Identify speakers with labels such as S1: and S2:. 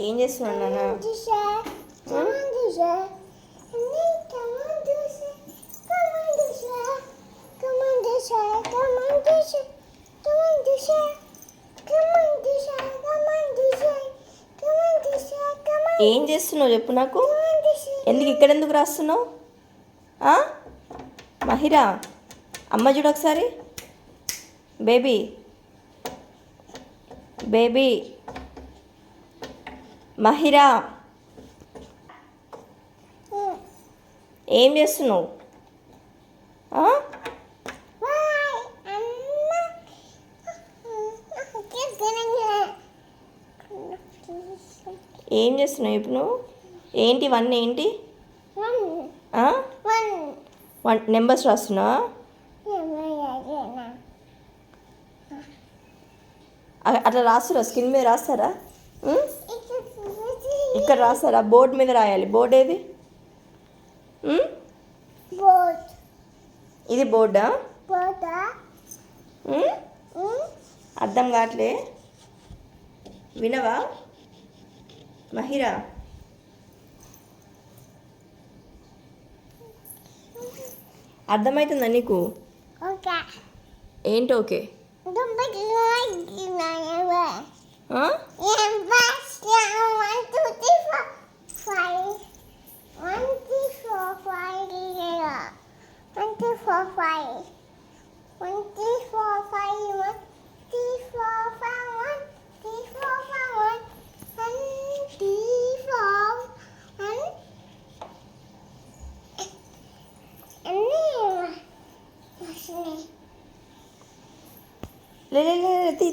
S1: ఏం చేస్తున్నాడు నాన్న? ఏం చేస్తున్నావు చెప్పు నాకు. ఎందుకు రాస్తున్నావు? మహిరా, అమ్మ చూడు ఒకసారి. బేబీ బేబీ మహిరా, ఏం చేస్తున్నావు? ఏం చేస్తున్నావు ఇప్పుడు నువ్వు? ఏంటి ఇవన్నీ ఏంటి? నెంబర్స్ రాస్తున్నావా? అట్లా రాస్తారా? స్కిన్ మీద రాస్తారా? ఇక్కడ రాస్తారా? బోర్డు మీద రాయాలి. బోర్డు ఏది? ఇది బోర్డా? అర్థం కావట్లే. వినవా మహిరా? అర్థమవుతుందా నీకు? ఏంటి ఓకే? లే తీ